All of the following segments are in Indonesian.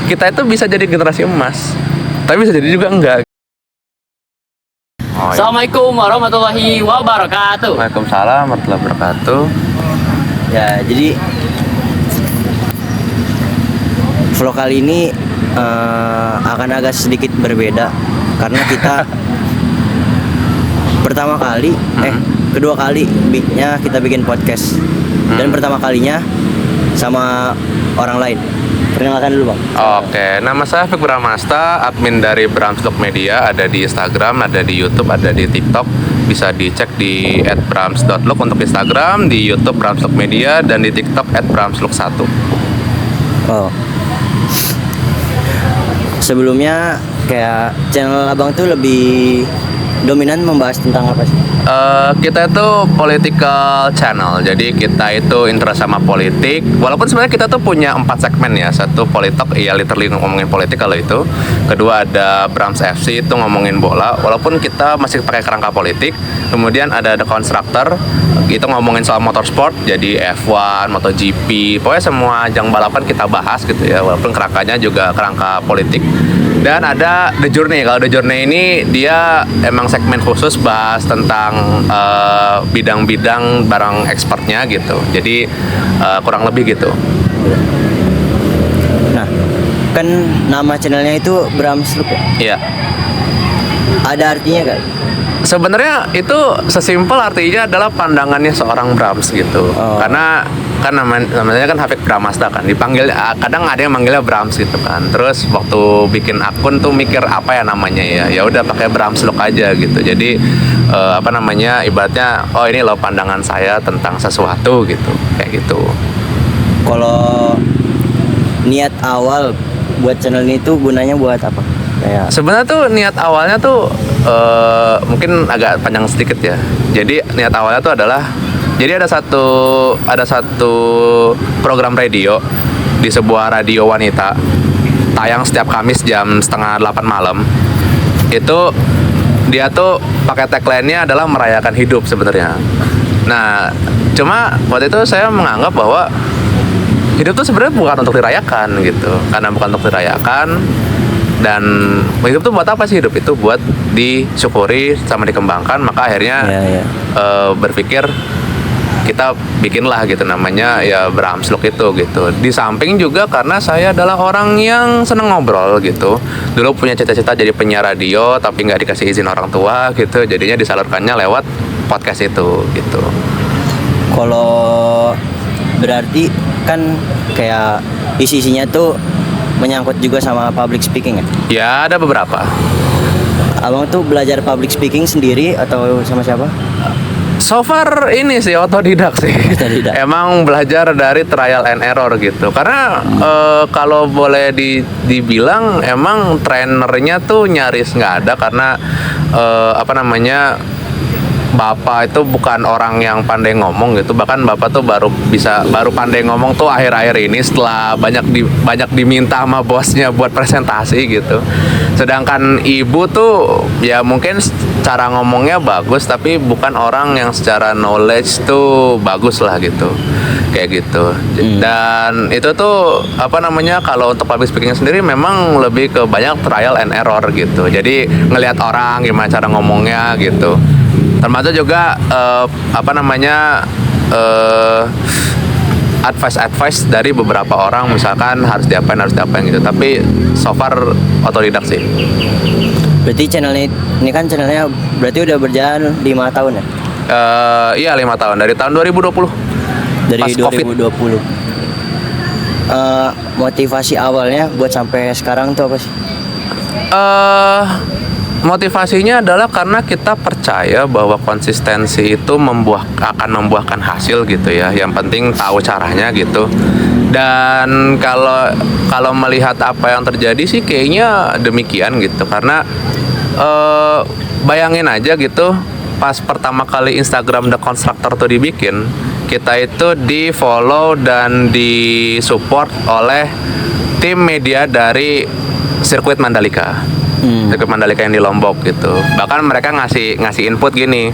kita itu bisa jadi generasi emas, tapi bisa jadi juga enggak. Oh, ya. Assalamualaikum warahmatullahi wabarakatuh. Waalaikumsalam warahmatullahi wabarakatuh. Ya, jadi vlog kali ini akan agak sedikit berbeda karena kita kedua kalinya kita bikin podcast dan pertama kalinya sama orang lain. Perkenalkan dulu, Bang. Oke, nama saya Fik Bramasta, admin dari Bramsluk Media, ada di Instagram, ada di YouTube, ada di TikTok. Bisa dicek di @brams.look untuk Instagram, di YouTube Bramsluk Media, dan di TikTok @bramsluk1. Oh. Sebelumnya kayak channel Abang tuh lebih dominan membahas tentang apa sih? Kita itu political channel, jadi kita itu interest sama politik. Walaupun sebenarnya kita tuh punya 4 segmen ya. Satu Politok, ya literally ngomongin politik kalau itu. Kedua ada Brams FC, itu ngomongin bola. Walaupun kita masih pakai kerangka politik. Kemudian ada The Constructor, itu ngomongin soal motorsport, jadi F1, MotoGP, pokoknya semua ajang balapan kita bahas gitu ya. Walaupun kerangkanya juga kerangka politik. Dan ada The Journey. Kalau The Journey ini dia emang segmen khusus bahas tentang bidang-bidang barang ekspornya gitu. Jadi kurang lebih gitu. Nah, kan nama channelnya itu Bramsluk ya? Iya. Ada artinya gak? Sebenarnya itu sesimpel artinya adalah pandangannya seorang Brams gitu. Oh. Karena kan namanya kan Hafik Bramasta kan, dipanggil kadang ada yang manggilnya Brams gitu kan. Terus waktu bikin akun tuh mikir apa ya namanya ya. Ya udah pakai Bramsluk aja gitu. Jadi ibaratnya oh ini loh pandangan saya tentang sesuatu gitu. Kayak gitu. Kalau niat awal buat channel ini tuh gunanya buat apa? Kayak Sebenarnya tuh niat awalnya tuh mungkin agak panjang sedikit ya. Jadi niat awalnya tuh adalah jadi ada satu program radio di sebuah radio wanita tayang setiap Kamis jam 7:30 malam. Itu dia tuh pakai tagline-nya adalah merayakan hidup sebenarnya. Nah, cuma waktu itu saya menganggap bahwa hidup tuh sebenarnya bukan untuk dirayakan gitu. Karena bukan untuk dirayakan. Dan hidup tuh buat apa sih? Hidup itu buat disyukuri sama dikembangkan. Maka akhirnya berpikir kita bikinlah gitu namanya ya Bramsluk itu gitu. Di samping juga karena saya adalah orang yang seneng ngobrol gitu. Dulu punya cita-cita jadi penyiar radio tapi nggak dikasih izin orang tua gitu. Jadinya disalurkannya lewat podcast itu gitu. kalau berarti kan kayak isi-isinya tuh menyangkut juga sama public speaking ya? Ya ada beberapa. Abang tuh belajar public speaking sendiri atau sama siapa? So far ini sih otodidak sih. Otodidak. Emang belajar dari trial and error gitu. Karena kalau boleh dibilang emang trainernya tuh nyaris nggak ada karena Bapak itu bukan orang yang pandai ngomong gitu. Bahkan Bapak tuh baru pandai ngomong tuh akhir-akhir ini setelah banyak diminta sama bosnya buat presentasi gitu. Sedangkan ibu tuh ya mungkin cara ngomongnya bagus tapi bukan orang yang secara knowledge tuh bagus lah gitu. Kayak gitu. Dan itu tuh kalau untuk public speaking sendiri memang lebih ke banyak trial and error gitu. Jadi ngelihat orang gimana cara ngomongnya gitu. Termasuk juga advice dari beberapa orang, misalkan harus diapain gitu. Tapi so far otodidak sih. Berarti channelnya ini kan channelnya berarti udah berjalan 5 tahun ya? Iya 5 tahun dari tahun 2020. Dari pas 2020. Motivasi awalnya buat sampai sekarang tuh apa sih? Motivasinya adalah karena kita percaya bahwa konsistensi itu akan membuahkan hasil gitu ya. Yang penting tahu caranya gitu. Dan kalau melihat apa yang terjadi sih kayaknya demikian gitu. Karena bayangin aja gitu, pas pertama kali Instagram The Constructor tuh dibikin, kita itu di follow dan di support oleh tim media dari sirkuit Mandalika. Sirkuit Mandalika yang di Lombok gitu. Bahkan mereka ngasih input gini,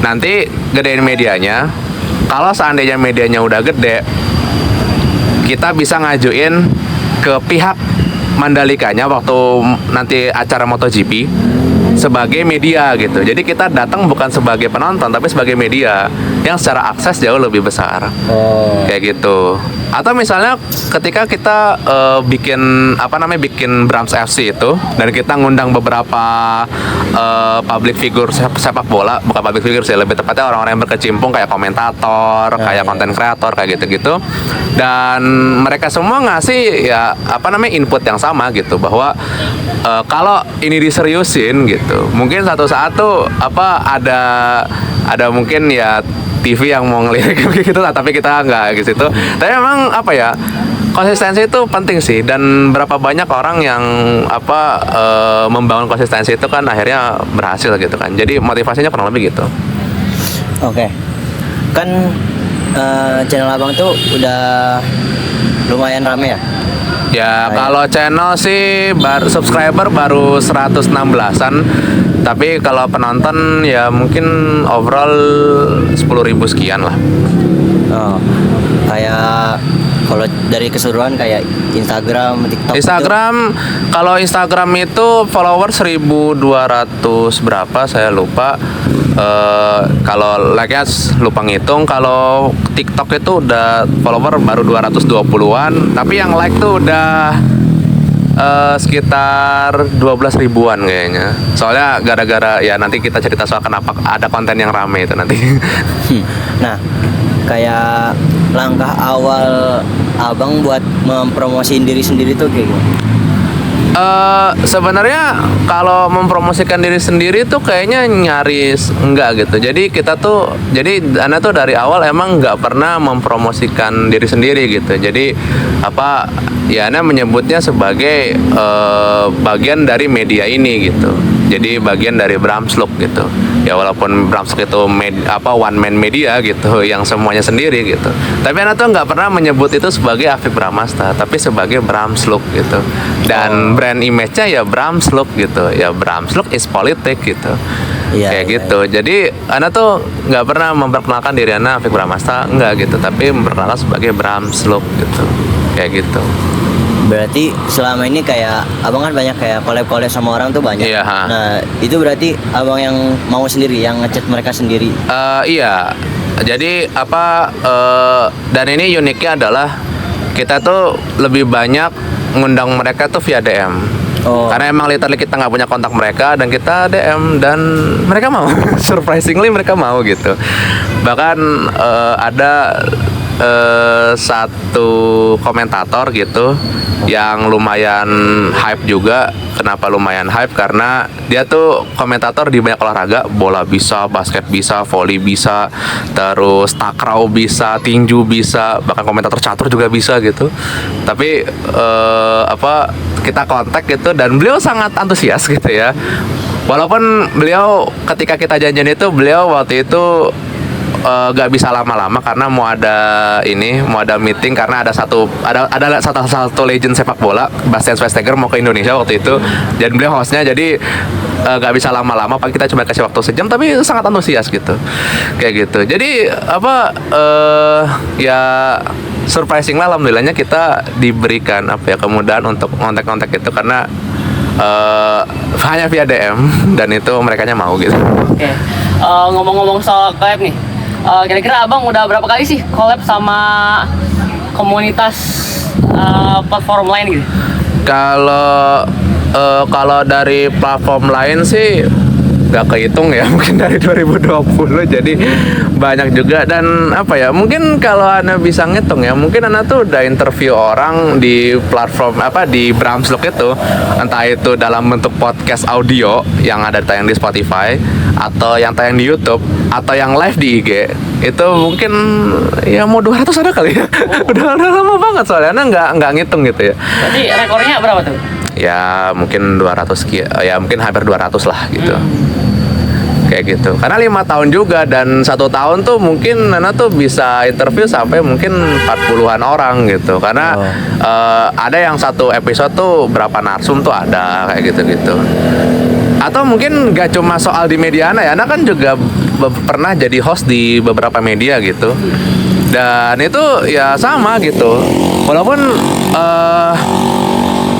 nanti gedein medianya. Kalau seandainya medianya udah gede, kita bisa ngajuin ke pihak Mandalikanya waktu nanti acara MotoGP sebagai media gitu. Jadi kita datang bukan sebagai penonton tapi sebagai media yang secara akses jauh lebih besar. Kayak gitu. Atau misalnya ketika kita bikin Brams FC itu dan kita ngundang beberapa public figure sepak bola, bukan public figure sih, lebih tepatnya orang-orang yang berkecimpung kayak komentator, kayak konten kreator kayak gitu-gitu. Dan mereka semua ngasih input yang sama gitu bahwa kalau ini diseriusin gitu, mungkin satu saat tuh ada mungkin ya TV yang mau ngelirik gitu lah, tapi kita nggak gitu. Tapi memang konsistensi itu penting sih, dan berapa banyak orang yang membangun konsistensi itu kan akhirnya berhasil gitu kan. Jadi motivasinya kurang lebih gitu. Oke. Kan channel Abang tuh udah lumayan rame ya? Ya kalau channel sih subscriber baru 116-an, tapi kalau penonton ya mungkin overall 10.000 sekian lah. Oh, kayak kalau dari keseluruhan kayak Instagram, TikTok. Kalau Instagram itu follower 1.200 berapa saya lupa. Kalau like-nya lupa ngitung. Kalau TikTok itu udah follower baru 220-an, tapi yang like tuh udah sekitar 12 ribuan kayaknya. Soalnya gara-gara ya nanti kita cerita soal kenapa ada konten yang rame itu nanti. Nah, kayak langkah awal Abang buat mempromosiin diri sendiri tuh kayak gimana? Sebenarnya kalau mempromosikan diri sendiri tuh kayaknya nyaris enggak gitu. Jadi Ana tuh dari awal emang nggak pernah mempromosikan diri sendiri gitu. Jadi Ana menyebutnya sebagai bagian dari media ini gitu. Jadi bagian dari Bramsluk gitu. Ya walaupun Bramsluk itu one man media gitu, yang semuanya sendiri gitu. Tapi Ana tuh nggak pernah menyebut itu sebagai Afik Bramasta, tapi sebagai Bramsluk gitu. Dan brand image-nya ya Bramsluk gitu. Ya Bramsluk is politik gitu. Kayak gitu. Jadi Ana tuh nggak pernah memperkenalkan diri Ana Afik Bramasta, enggak gitu. Tapi memperkenalkan sebagai Bramsluk gitu. Kayak gitu. Berarti selama ini kayak Abang kan banyak kayak collab sama orang tuh banyak. Iya. Nah, itu berarti Abang yang mau sendiri, yang ngechat mereka sendiri. Iya. Jadi dan ini uniknya adalah kita tuh lebih banyak ngundang mereka tuh via DM. Karena emang literally kita nggak punya kontak mereka dan kita DM dan mereka mau. Surprisingly mereka mau gitu. Bahkan ada satu komentator gitu yang lumayan hype juga. Kenapa lumayan hype? Karena dia tuh komentator di banyak olahraga, bola bisa, basket bisa, volley bisa, terus takraw bisa, tinju bisa, bahkan komentator catur juga bisa gitu. Tapi kita kontak gitu dan beliau sangat antusias gitu ya. Walaupun beliau ketika kita janjian itu, beliau waktu itu gak bisa lama-lama karena mau ada meeting karena ada satu legend sepak bola, Bastian Schweinsteiger mau ke Indonesia waktu itu dan beliau hostnya, jadi gak bisa lama-lama, kita cuma kasih waktu sejam tapi sangat antusias gitu, kayak gitu. Jadi ya surprising lah, alhamdulillahnya kita diberikan kemudahan untuk kontak-kontak itu karena hanya via DM dan itu merekanya mau gitu. Oke. Ngomong-ngomong soal collab nih, kira-kira Abang udah berapa kali sih collab sama komunitas platform lain gitu? Kalau dari platform lain sih gak kehitung ya, mungkin dari 2020 jadi banyak juga. Dan mungkin kalau Ana bisa ngitung ya, mungkin Ana tuh udah interview orang di platform di Bramsluk itu, entah itu dalam bentuk podcast audio yang ada tayang di Spotify atau yang tayang di YouTube atau yang live di IG, itu mungkin ya mau 200 ada kali ya. udah lama banget soalnya Ana nggak ngitung gitu ya. Jadi rekornya berapa tuh? Ya mungkin 200 ya mungkin hampir 200 lah gitu. Kayak gitu. Karena 5 tahun juga dan 1 tahun tuh mungkin Nana tuh bisa interview sampai mungkin 40-an orang gitu. Karena ada yang satu episode tuh berapa narsum tuh ada kayak gitu-gitu. Atau mungkin gak cuma soal di media Ana ya, Ana kan juga pernah jadi host di beberapa media gitu. Dan itu ya sama gitu. Walaupun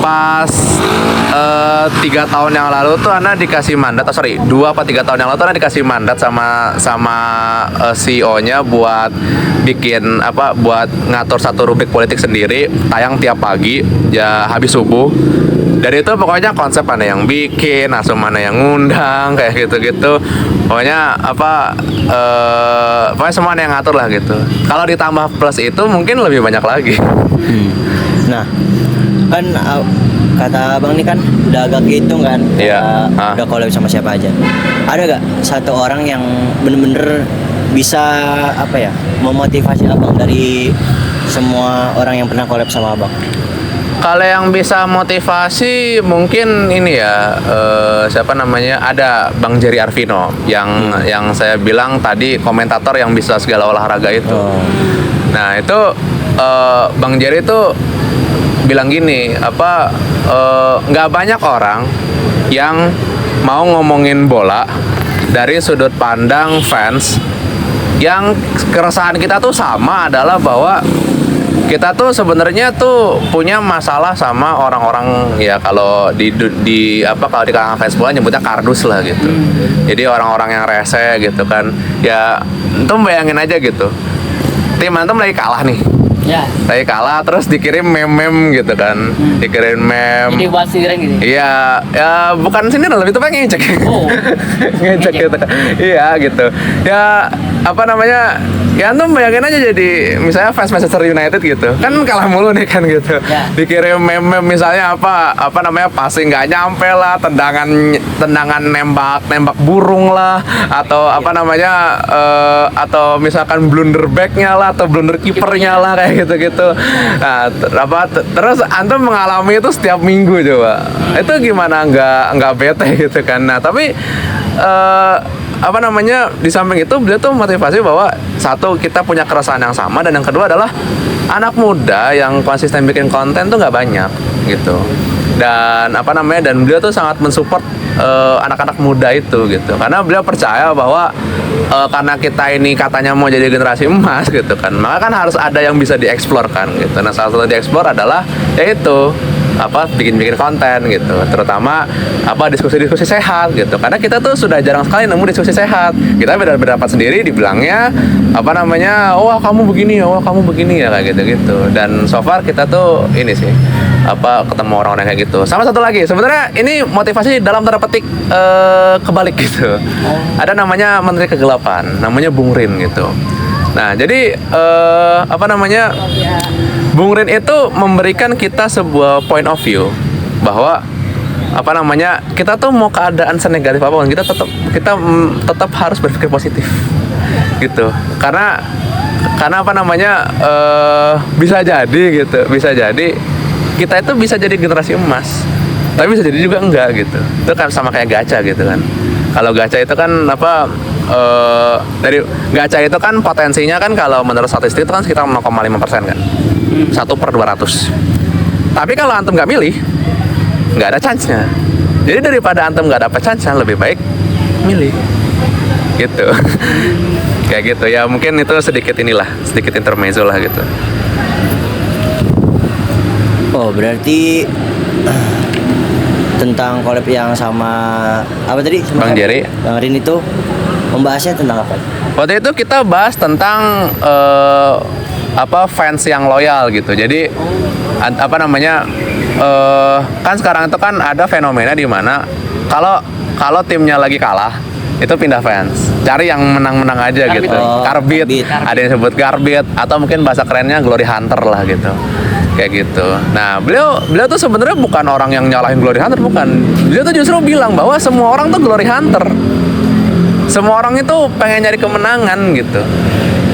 pas 3 tahun yang lalu tuh Ana dikasih mandat, 2 apa 3 tahun yang lalu tuh Ana dikasih mandat sama CEO-nya buat bikin buat ngatur satu rubrik politik sendiri, tayang tiap pagi ya habis subuh. Dari itu pokoknya konsep mana yang bikin, asum mana yang ngundang, kayak gitu-gitu. Pokoknya pokoknya semua ada yang ngatur lah gitu. Kalau ditambah plus itu mungkin lebih banyak lagi. Nah, kan kata abang ini kan udah agak hitung kan, Iya. udah collab sama siapa aja. Ada gak satu orang yang bener-bener bisa memotivasi abang dari semua orang yang pernah collab sama abang? Kalau yang bisa motivasi mungkin ini ya, siapa namanya, ada Bang Jerry Arvino yang saya bilang tadi komentator yang bisa segala olahraga itu. Nah itu Bang Jerry itu bilang gini, nggak banyak orang yang mau ngomongin bola dari sudut pandang fans, yang keresahan kita tuh sama adalah bahwa kita tuh sebenarnya tuh punya masalah sama orang-orang ya, kalau kalau di kalangan fans bola nyebutnya kardus lah gitu. Jadi orang-orang yang rese gitu kan. Ya, antum bayangin aja gitu. Tim antum lagi kalah nih. Ya. Lagi kalah terus dikirim meme gitu kan. Dikirim meme. Jadi buat sindiran gitu. Iya, ya bukan sindiran, lebih tepatnya ngecek. Oh. Ngecek gitu. Iya gitu. Ya ya antum bayangin aja jadi misalnya fans Manchester United gitu. Kan kalah mulu nih kan gitu. Ya. Dikirim meme misalnya passing nggak nyampe lah, tendangan nembak burung lah, atau atau misalkan blunder backnya lah, atau blunder kipernya lah, kayak gitu-gitu. Nah, terus antum mengalami itu setiap minggu coba. Itu gimana nggak bete gitu kan. Nah, tapi di samping itu beliau tuh motivasi bahwa satu, kita punya keresahan yang sama, dan yang kedua adalah anak muda yang konsisten bikin konten tuh nggak banyak gitu. Dan dan beliau tuh sangat mensupport anak-anak muda itu gitu, karena beliau percaya bahwa karena kita ini katanya mau jadi generasi emas gitu kan, maka kan harus ada yang bisa dieksplor kan gitu. Nah, salah satu dieksplor adalah yaitu bikin konten gitu, terutama diskusi-diskusi sehat gitu, karena kita tuh sudah jarang sekali nemu diskusi sehat. Kita berpendapat sendiri, dibilangnya wah kamu begini ya, wah kamu begini ya, kayak gitu. Dan so far kita tuh ini sih ketemu orang-orang kayak gitu. Sama satu lagi, sebenarnya ini motivasi dalam tanda petik kebalik gitu. Ada namanya Menteri Kegelapan, namanya Bung Rin gitu. Nah, jadi Bung Rin itu memberikan kita sebuah point of view bahwa kita tuh mau keadaan senegatif apapun, kita tetap harus berpikir positif gitu. Karena bisa jadi kita itu bisa jadi generasi emas, tapi bisa jadi juga enggak gitu. Itu kan sama kayak gacha gitu kan. Kalau gacha itu kan dari gacha itu kan potensinya kan kalau menurut statistik itu kan sekitar 0,5% kan, 1/200. Tapi kalau antum nggak milih, nggak ada chance-nya. Jadi daripada antum nggak dapat chance-nya, lebih baik milih gitu. Kayak gitu ya, mungkin itu sedikit intermezzo lah gitu. Oh, berarti tentang collab yang sama Bang Jerry, Bang Rin itu membahasnya tentang apa? Waktu itu kita bahas tentang fans yang loyal gitu. Jadi kan sekarang itu kan ada fenomena di mana kalau timnya lagi kalah itu pindah fans, cari yang menang-menang aja gitu. Karbit, ada yang sebut karbit, atau mungkin bahasa kerennya glory hunter lah gitu, kayak gitu. Nah, beliau tuh sebenarnya bukan orang yang nyalahin glory hunter, bukan. Beliau tuh justru bilang bahwa semua orang tuh glory hunter. Semua orang itu pengen nyari kemenangan gitu,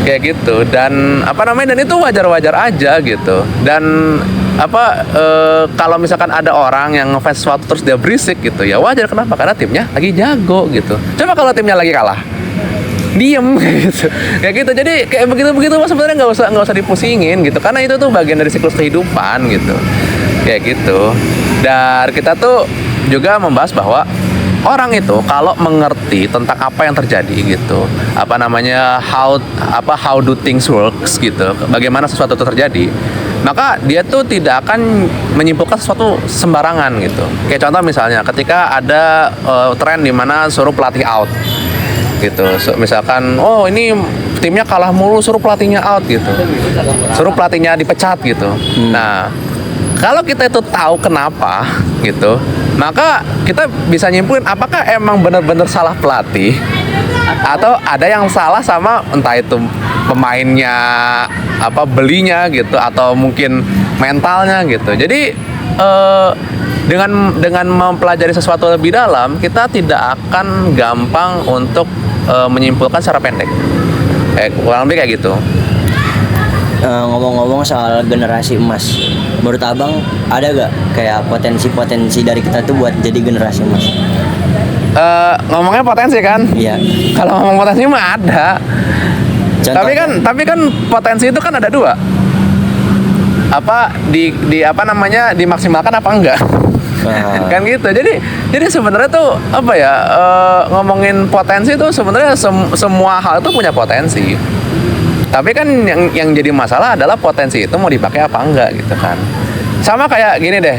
kayak gitu. Dan dan itu wajar-wajar aja gitu. Dan kalau misalkan ada orang yang ngefans sesuatu terus dia berisik gitu, ya wajar. Kenapa? Karena timnya lagi jago gitu. Coba kalau timnya lagi kalah, diem kayak gitu. Jadi kayak begitu sebenarnya nggak usah dipusingin gitu, karena itu tuh bagian dari siklus kehidupan gitu, kayak gitu. Dan kita tuh juga membahas bahwa orang itu kalau mengerti tentang apa yang terjadi gitu, how do things works gitu, bagaimana sesuatu itu terjadi, maka dia tuh tidak akan menyimpulkan sesuatu sembarangan gitu. Kayak contoh misalnya ketika ada tren di mana suruh pelatih out gitu. Misalkan oh ini timnya kalah mulu, suruh pelatihnya out gitu. Suruh pelatihnya dipecat gitu. Nah, kalau kita itu tahu kenapa gitu, maka kita bisa nyimpulin apakah emang benar-benar salah pelatih atau ada yang salah sama entah itu pemainnya, apa belinya gitu, atau mungkin mentalnya gitu. Jadi dengan mempelajari sesuatu lebih dalam, kita tidak akan gampang untuk menyimpulkan secara pendek. Kurang lebih kayak gitu. Ngomong-ngomong soal generasi emas, menurut abang ada gak kayak potensi-potensi dari kita tuh buat jadi generasi emas? Ngomongnya potensi kan? Iya. Kalau ngomong potensi mah ada. Contohnya? Tapi kan potensi itu kan ada dua. Apa di apa namanya dimaksimalkan apa enggak? Kan gitu. Jadi sebenarnya tuh apa ya, ngomongin potensi itu sebenarnya semua hal itu punya potensi. Tapi kan yang jadi masalah adalah potensi itu mau dipakai apa enggak gitu kan. Sama kayak gini deh,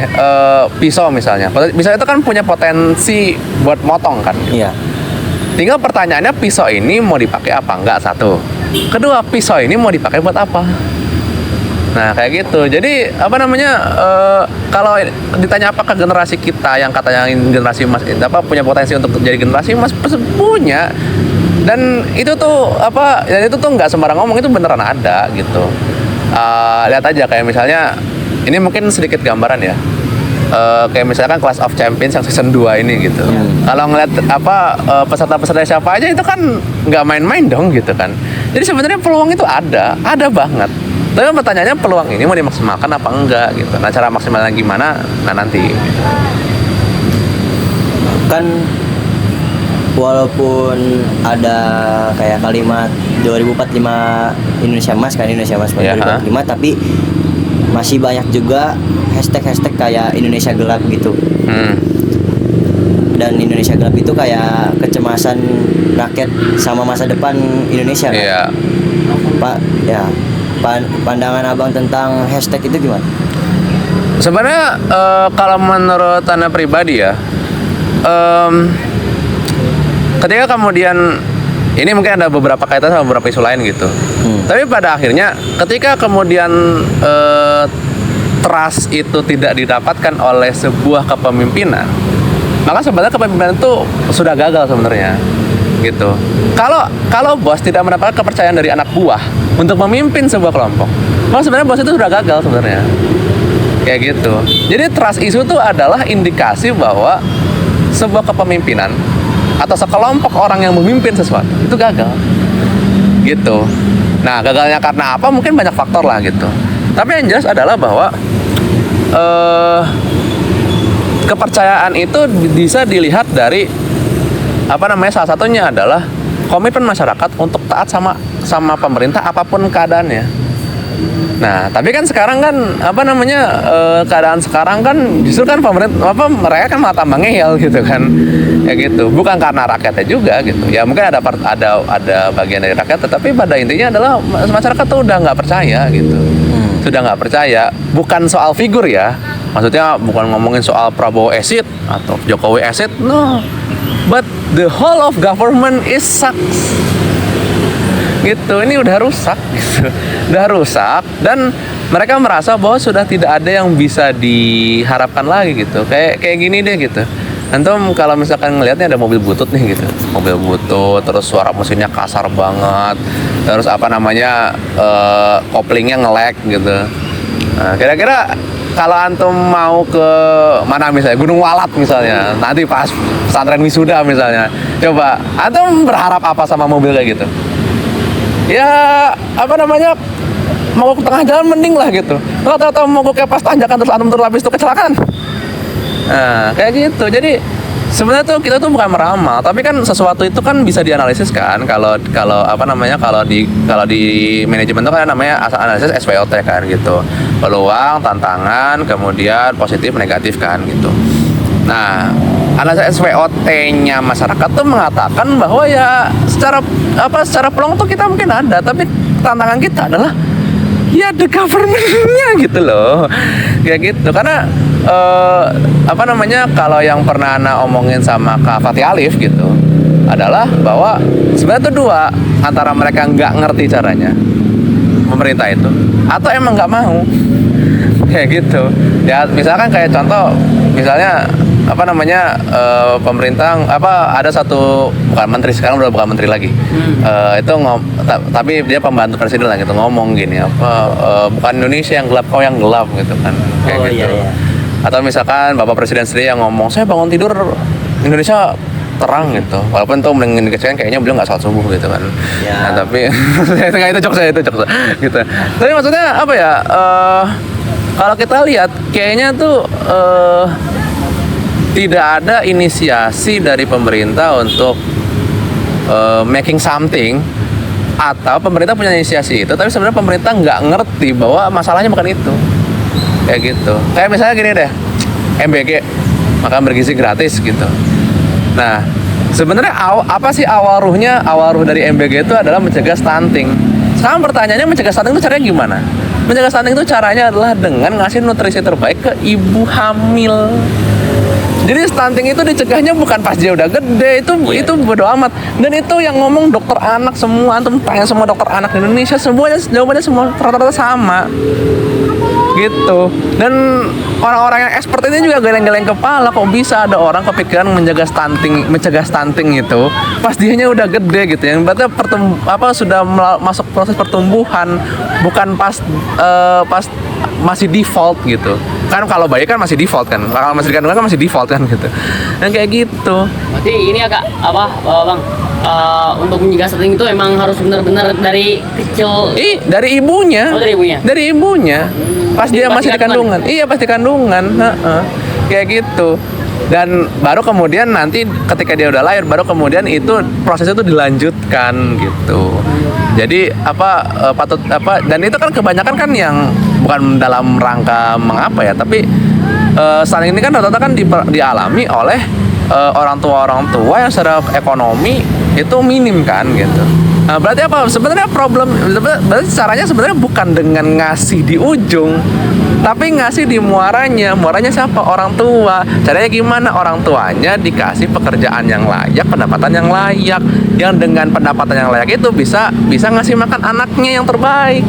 pisau misalnya. Pisau itu kan punya potensi buat motong kan. Iya. Tinggal pertanyaannya pisau ini mau dipakai apa enggak, satu. Kedua, pisau ini mau dipakai buat apa? Nah kayak gitu. Jadi apa namanya, kalau ditanya apakah generasi kita yang katanya generasi emas apa punya potensi untuk jadi generasi emas, punya. Dan itu tuh nggak sembarang ngomong, itu beneran ada gitu. Lihat aja kayak misalnya, ini mungkin sedikit gambaran ya. Kayak misalkan Clash of Champions yang season 2 ini gitu. Kalau ngeliat peserta-peserta siapa aja itu kan nggak main-main dong gitu kan. Jadi sebenarnya peluang itu ada banget. Tapi pertanyaannya peluang ini mau dimaksimalkan apa enggak gitu. Nah cara maksimalnya gimana? Nah nanti. Kan walaupun ada kayak kalimat 2045 Indonesia Emas kan, Indonesia Emas 2045, tapi masih banyak juga hashtag kayak Indonesia Gelap gitu. Dan Indonesia Gelap itu kayak kecemasan rakyat sama masa depan Indonesia kan? Iya. Pak, ya pandangan abang tentang hashtag itu gimana? Sebenarnya kalau menurut Anda pribadi ya, ketika kemudian ini mungkin ada beberapa kaitan sama beberapa isu lain gitu. Tapi pada akhirnya ketika kemudian trust itu tidak didapatkan oleh sebuah kepemimpinan, maka sebenarnya kepemimpinan itu sudah gagal sebenarnya gitu. Kalau bos tidak mendapatkan kepercayaan dari anak buah untuk memimpin sebuah kelompok, maka sebenarnya bos itu sudah gagal sebenarnya. Kayak gitu. Jadi trust issue itu adalah indikasi bahwa sebuah kepemimpinan atau sekelompok orang yang memimpin sesuatu itu gagal gitu. Nah gagalnya karena apa? Mungkin banyak faktor lah gitu. Tapi yang jelas adalah bahwa kepercayaan itu bisa dilihat dari salah satunya adalah komitmen masyarakat untuk taat sama pemerintah apapun keadaannya. Nah, tapi kan sekarang kan keadaan sekarang kan justru kan pemerintah mereka kan malah tambah ngeyel gitu kan. Ya gitu. Bukan karena rakyatnya juga gitu. Ya mungkin ada bagian dari rakyat, tetapi pada intinya adalah masyarakat tuh udah nggak percaya gitu. Sudah nggak percaya, bukan soal figur ya. Maksudnya bukan ngomongin soal Prabowo exit atau Jokowi exit, no. But the whole of government is sucks. Gitu, ini udah rusak gitu. Udah rusak dan mereka merasa bahwa sudah tidak ada yang bisa diharapkan lagi gitu. Kayak gini deh gitu. Antum kalau misalkan ngelihatnya ada mobil butut nih gitu. Mobil butut terus suara mesinnya kasar banget. Terus koplingnya nge-lag gitu. Nah, kira-kira kalau antum mau ke mana misalnya Gunung Walat misalnya, nanti pas pesantren wisuda misalnya, coba antum berharap apa sama mobil kayak gitu? Ya mau ke tengah jalan mending lah gitu. Atau mau ke pas tanjakan terus antum turun habis itu kecelakaan. Nah kayak gitu. Jadi sebenarnya tuh kita tuh bukan meramal, tapi kan sesuatu itu kan bisa dianalisis kan. Kalau di manajemen itu kan namanya analisis SWOT kan gitu. Peluang, tantangan, kemudian positif, negatif kan gitu. Nah, analisis SWOT-nya masyarakat tuh mengatakan bahwa ya secara peluang tuh kita mungkin ada, tapi tantangan kita adalah ya the government-nya gitu loh. Kayak gitu. Karena apa namanya, kalau yang pernah Ana omongin sama Kak Fatih Alif gitu adalah bahwa sebenarnya tuh dua, antara mereka nggak ngerti caranya pemerintah itu atau emang nggak mau. Kayak gitu ya. Misalkan kayak contoh, misalnya apa namanya, pemerintah ada satu, bukan menteri, sekarang udah bukan menteri lagi, itu tapi dia pembantu presiden lah gitu, ngomong gini bukan Indonesia yang gelap, kau yang gelap gitu kan, kayak gitu. Iya. Atau misalkan bapak presiden sendiri yang ngomong, saya bangun tidur Indonesia terang gitu, walaupun tuh mendikasikan kayaknya beliau nggak sholat subuh gitu kan. Ya. Nah, tapi itu jokes gitu. Tapi maksudnya apa ya, kalau kita lihat kayaknya tuh tidak ada inisiasi dari pemerintah untuk making something, atau pemerintah punya inisiasi itu tapi sebenarnya pemerintah nggak ngerti bahwa masalahnya bukan itu. Kayak gitu. Kayak misalnya gini deh, MBG, makan bergizi gratis gitu. Nah, sebenarnya apa sih awal ruh dari MBG itu adalah mencegah stunting. Sekarang pertanyaannya, mencegah stunting itu caranya gimana? Mencegah stunting itu caranya adalah dengan ngasih nutrisi terbaik ke ibu hamil. Jadi stunting itu dicegahnya bukan pas dia udah gede, itu bodo amat. Dan itu yang ngomong dokter anak semua, antum tanya semua dokter anak di Indonesia, semuanya jawabannya semua rata-rata sama. Gitu. Dan orang-orang yang expert ini juga geleng-geleng kepala, kok bisa ada orang kepikiran mencegah stunting itu pas dianya udah gede gitu, yang berarti sudah masuk proses pertumbuhan, bukan pas masih default gitu. Kan kalau bayi kan masih default kan, kalau masih dikandungan kan masih default kan gitu. Dan kayak gitu. Berarti ini agak Bang, untuk mencegah stunting itu emang harus benar-benar dari kecil. Dari ibunya. Oh, dari ibunya. Dari ibunya. Pas dia masih di kandungan. Iya, pas di kandungan. Kayak gitu. Dan baru kemudian nanti ketika dia udah lahir, baru kemudian itu prosesnya itu dilanjutkan gitu. Jadi dan itu kan kebanyakan kan yang bukan dalam rangka mengapa ya, tapi stunting ini kan rata-rata kan dialami oleh orang tua yang secara ekonomi itu minim kan gitu. Nah, berarti apa sebenarnya berarti caranya sebenarnya bukan dengan ngasih di ujung, tapi ngasih di muaranya. Muaranya siapa? Orang tua. Caranya gimana? Orang tuanya dikasih pekerjaan yang layak, pendapatan yang layak, yang dengan pendapatan yang layak itu bisa ngasih makan anaknya yang terbaik.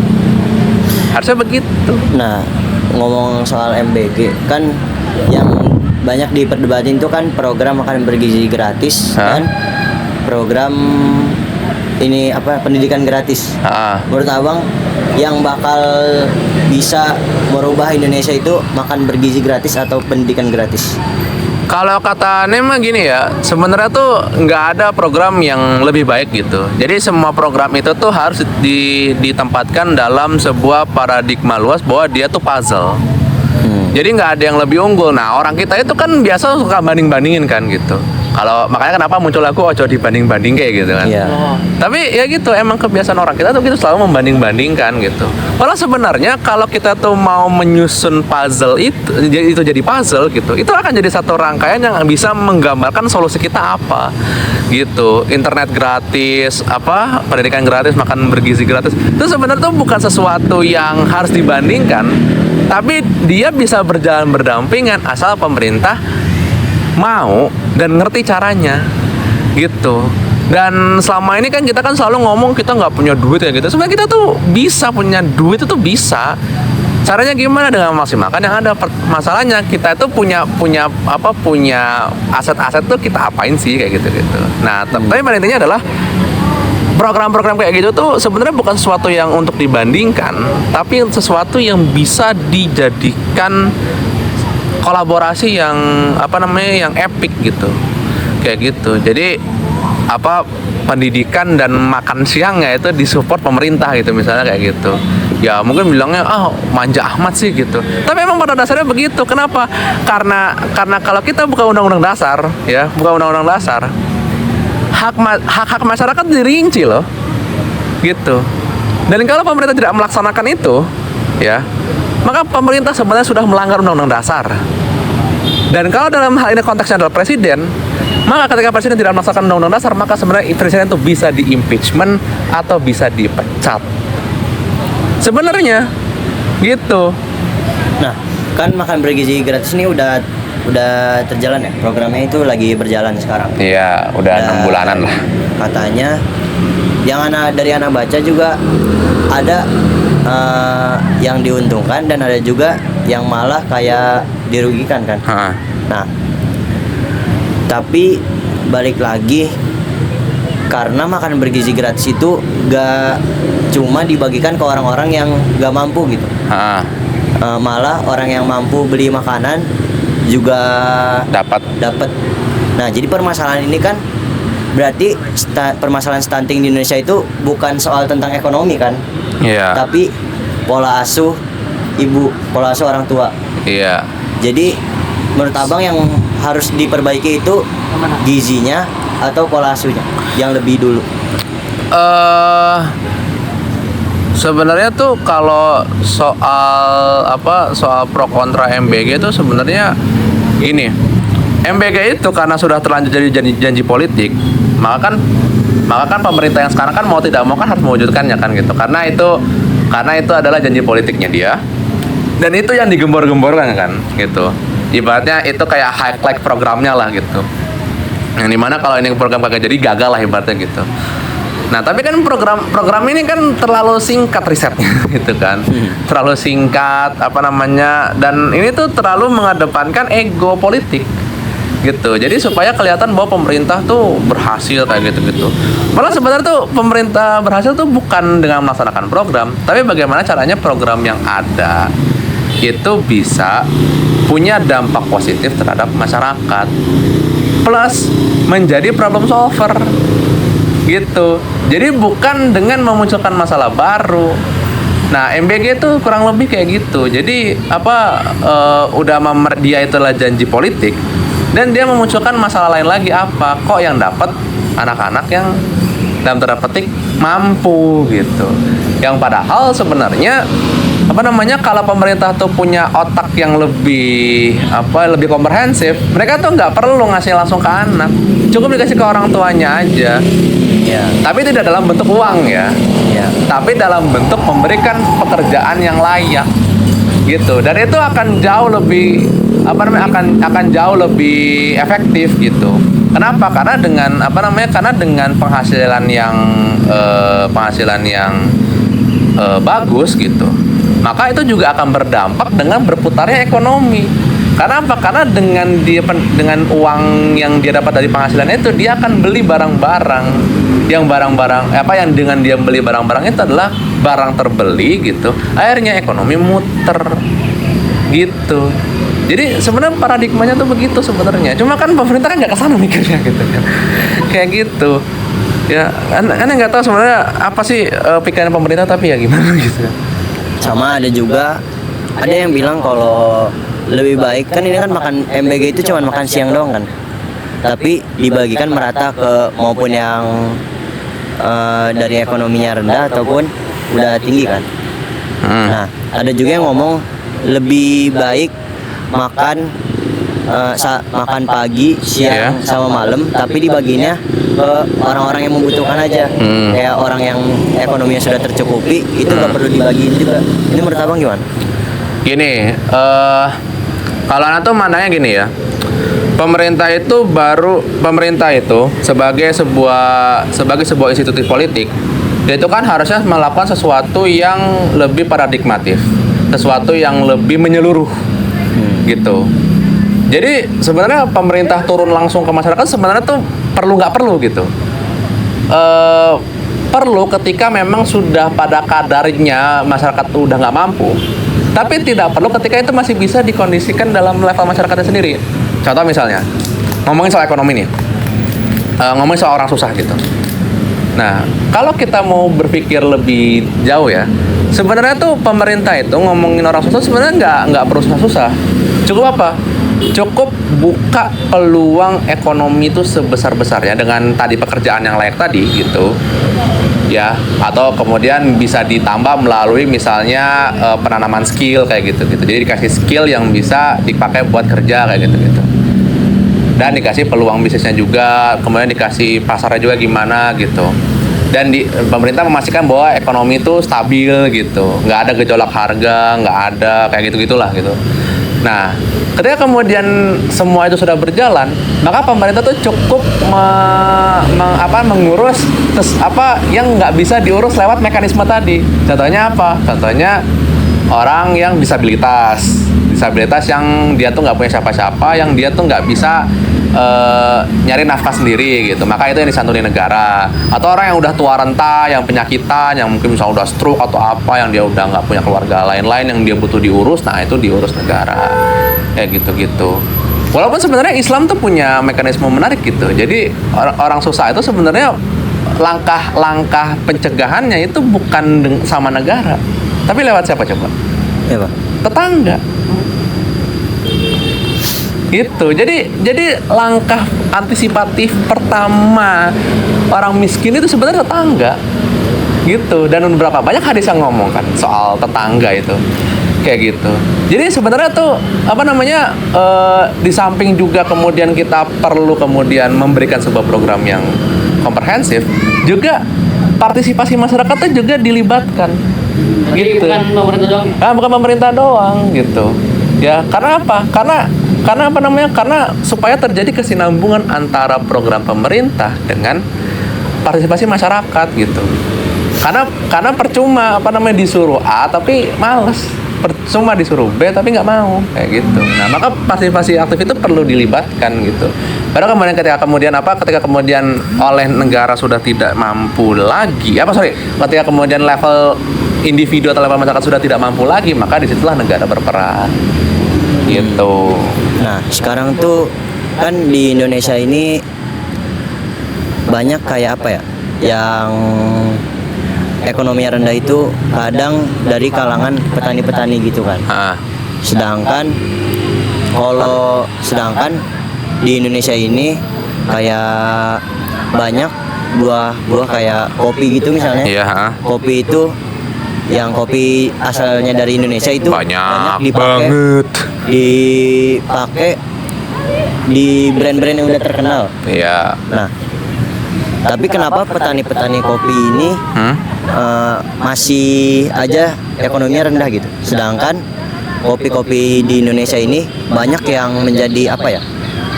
Harusnya begitu. Nah, ngomong soal MBG kan yang banyak diperdebatin itu kan program makan bergizi gratis dan program ini pendidikan gratis. Menurut abang yang bakal bisa merubah Indonesia itu makan bergizi gratis atau pendidikan gratis? Kalau kata Ane mah gini ya, sebenarnya tuh nggak ada program yang lebih baik gitu. Jadi semua program itu tuh harus ditempatkan dalam sebuah paradigma luas bahwa dia tuh puzzle. Jadi nggak ada yang lebih unggul. Nah, orang kita itu kan biasa suka banding-bandingin kan gitu. Kalau makanya kenapa muncul lagu ojo dibanding-banding kayak gitu kan. Tapi ya gitu, emang kebiasaan orang kita tuh gitu selalu membanding-bandingkan gitu. Padahal sebenarnya kalau kita tuh mau menyusun puzzle itu jadi puzzle gitu, itu akan jadi satu rangkaian yang bisa menggambarkan solusi kita apa gitu. Internet gratis, pendidikan gratis, makan bergizi gratis, itu sebenarnya tuh bukan sesuatu yang harus dibandingkan, tapi dia bisa berjalan berdampingan asal pemerintah mau dan ngerti caranya gitu. Dan selama ini kan kita kan selalu ngomong kita nggak punya duit ya gitu. Sebenarnya kita tuh bisa punya duit, itu bisa. Caranya gimana? Dengan maksimalkan yang ada. Masalahnya kita itu punya aset-aset tuh kita apain sih kayak gitu. Nah, tapi pada intinya adalah program-program kayak gitu tuh sebenarnya bukan sesuatu yang untuk dibandingkan, tapi sesuatu yang bisa dijadikan kolaborasi yang yang epic gitu, kayak gitu. Jadi pendidikan dan makan siangnya itu disupport pemerintah gitu misalnya kayak gitu. Ya mungkin bilangnya manja amat sih gitu. Tapi emang pada dasarnya begitu. Kenapa? Karena kalau kita buka undang-undang dasar ya, hak masyarakat dirinci loh, gitu. Dan kalau pemerintah tidak melaksanakan itu, ya, maka pemerintah sebenarnya sudah melanggar undang-undang dasar. Dan kalau dalam hal ini konteksnya adalah presiden, maka ketika presiden tidak melaksanakan undang-undang dasar, maka sebenarnya presiden itu bisa di-impeachment atau bisa dipecat. sebenarnya gitu. Nah, kan makan bergizi gratis ini udah terjalan ya, programnya itu lagi berjalan sekarang. Iya, udah 6 bulanan lah. Katanya yang dari anak baca juga ada yang diuntungkan dan ada juga yang malah kayak dirugikan kan. Ha. Nah, tapi balik lagi, karena makan bergizi gratis itu gak cuma dibagikan ke orang-orang yang gak mampu gitu. Ha. Malah orang yang mampu beli makanan juga Dapat. Nah, jadi permasalahan ini kan berarti permasalahan stunting di Indonesia itu bukan soal tentang ekonomi kan, Iya. tapi pola asuh pola asuh orang tua. Iya. Jadi menurut abang yang harus diperbaiki itu gizinya atau pola asuhnya yang lebih dulu? Sebenarnya tuh kalau soal pro kontra MBG itu sebenarnya gini. MBG itu karena sudah terlanjur jadi janji politik, maka kan pemerintah yang sekarang kan mau tidak mau kan harus mewujudkannya kan gitu. Karena itu adalah janji politiknya dia. Dan itu yang digembor-gemborkan kan gitu. Ibaratnya itu kayak highlight programnya lah gitu. Yang dimana kalau ini program kagak jadi gagal lah ibaratnya gitu. Nah, tapi kan program ini kan terlalu singkat risetnya gitu kan. Terlalu singkat dan ini tuh terlalu mengedepankan ego politik gitu. Jadi supaya kelihatan bahwa pemerintah tuh berhasil kayak gitu-gitu. Malah sebenarnya tuh pemerintah berhasil tuh bukan dengan melaksanakan program, tapi bagaimana caranya program yang ada itu bisa punya dampak positif terhadap masyarakat. Plus menjadi problem solver. Gitu. Jadi bukan dengan memunculkan masalah baru. Nah, MBG itu kurang lebih kayak gitu. Jadi dia itulah janji politik dan dia memunculkan masalah lain lagi apa? Kok yang dapat anak-anak yang dalam tanda petik mampu gitu. Yang padahal sebenarnya kalau pemerintah tuh punya otak yang lebih komprehensif, mereka tuh nggak perlu ngasih langsung ke anak, cukup dikasih ke orang tuanya aja. Ya. Tapi tidak dalam bentuk uang ya. Tapi dalam bentuk memberikan pekerjaan yang layak gitu. Dan itu akan jauh lebih akan jauh lebih efektif gitu. Kenapa? Karena dengan penghasilan yang bagus gitu. Maka itu juga akan berdampak dengan berputarnya ekonomi. Karena apa? Karena dengan uang yang dia dapat dari penghasilan itu, dia akan beli barang-barang yang dengan dia beli barang-barang itu adalah barang terbeli gitu. Akhirnya ekonomi muter gitu. Jadi sebenarnya paradigmanya tuh begitu sebenarnya. Cuma kan pemerintah kan nggak kesana mikirnya gitu kan. Kayak gitu. Ya, aneh nggak tahu sebenarnya apa sih pikiran pemerintah, tapi ya gimana gitu. Sama ada yang bilang kalau lebih baik kan ini kan makan MBG itu cuma makan siang doang kan, tapi dibagikan merata ke maupun yang dari ekonominya rendah ataupun udah tinggi kan. Nah, ada juga yang ngomong lebih baik makan pagi, siang, sama malam, tapi dibaginya ke orang-orang yang membutuhkan aja. Kayak orang yang ekonominya sudah tercukupi, itu gak perlu dibagiin juga. Ini menurut abang gimana? Gini, kalau anak tuh mandangnya gini ya. Pemerintah itu sebagai sebuah institusi politik, dia itu kan harusnya melakukan sesuatu yang lebih paradigmatif, sesuatu yang lebih menyeluruh, gitu. Jadi sebenarnya pemerintah turun langsung ke masyarakat sebenarnya tuh perlu nggak perlu gitu. Perlu ketika memang sudah pada kadarnya masyarakat tuh udah nggak mampu. Tapi tidak perlu ketika itu masih bisa dikondisikan dalam level masyarakatnya sendiri. Contoh misalnya, ngomongin soal ekonomi nih, ngomongin soal orang susah gitu. Nah, kalau kita mau berpikir lebih jauh ya, sebenarnya tuh pemerintah itu ngomongin orang susah sebenarnya nggak perlu susah-susah. Cukup apa? Cukup buka peluang ekonomi itu sebesar-besarnya dengan tadi pekerjaan yang layak tadi gitu. Ya, atau kemudian bisa ditambah melalui misalnya penanaman skill kayak gitu. Jadi dikasih skill yang bisa dipakai buat kerja kayak gitu. Dan dikasih peluang bisnisnya juga, kemudian dikasih pasarnya juga gimana gitu. dan pemerintah memastikan bahwa ekonomi itu stabil gitu, nggak ada gejolak harga, nggak ada kayak gitu-gitulah gitu. Nah, ketika kemudian semua itu sudah berjalan, maka pemerintah tuh cukup mengurus apa yang nggak bisa diurus lewat mekanisme tadi. Contohnya apa? Contohnya orang yang disabilitas yang dia tuh nggak punya siapa-siapa, yang dia tuh nggak bisa nyari nafkah sendiri gitu, maka itu yang disantuni negara. Atau orang yang udah tua renta, yang penyakitan, yang mungkin misalnya udah stroke atau apa, yang dia udah nggak punya keluarga lain-lain yang dia butuh diurus, nah itu diurus negara kayak gitu-gitu. Walaupun sebenarnya Islam tuh punya mekanisme menarik gitu. Jadi orang susah itu sebenarnya langkah-langkah pencegahannya itu bukan sama negara, tapi lewat siapa coba? Ya, Pak. Tetangga. Gitu. Jadi langkah antisipatif pertama orang miskin itu sebenarnya tetangga. Gitu. Dan beberapa banyak hadis yang ngomong kan soal tetangga itu. Kayak gitu. Jadi sebenarnya tuh di samping juga kemudian kita perlu kemudian memberikan sebuah program yang komprehensif, juga partisipasi masyarakatnya juga dilibatkan. Jadi Gitu. bukan pemerintah doang. Bukan pemerintah doang gitu. Ya, karena apa? Karena supaya terjadi kesinambungan antara program pemerintah dengan partisipasi masyarakat gitu. Karena percuma disuruh A tapi males, percuma disuruh B tapi nggak mau kayak gitu. Nah, maka partisipasi aktif itu perlu dilibatkan gitu. Padahal ketika kemudian oleh negara sudah tidak mampu lagi, ketika kemudian level individu atau level masyarakat sudah tidak mampu lagi, maka disitulah negara berperan gitu. Nah, sekarang tuh kan di Indonesia ini banyak kayak apa ya, yang ekonomi rendah itu kadang dari kalangan petani-petani gitu kan. Sedangkan di Indonesia ini kayak banyak buah-buah kayak kopi gitu misalnya. Iya. Kopi itu yang kopi asalnya dari Indonesia itu banyak dipakai di brand-brand yang udah terkenal. Iya. Nah, tapi kenapa petani-petani kopi ini masih aja ekonominya rendah gitu? Sedangkan kopi-kopi di Indonesia ini banyak yang menjadi apa ya?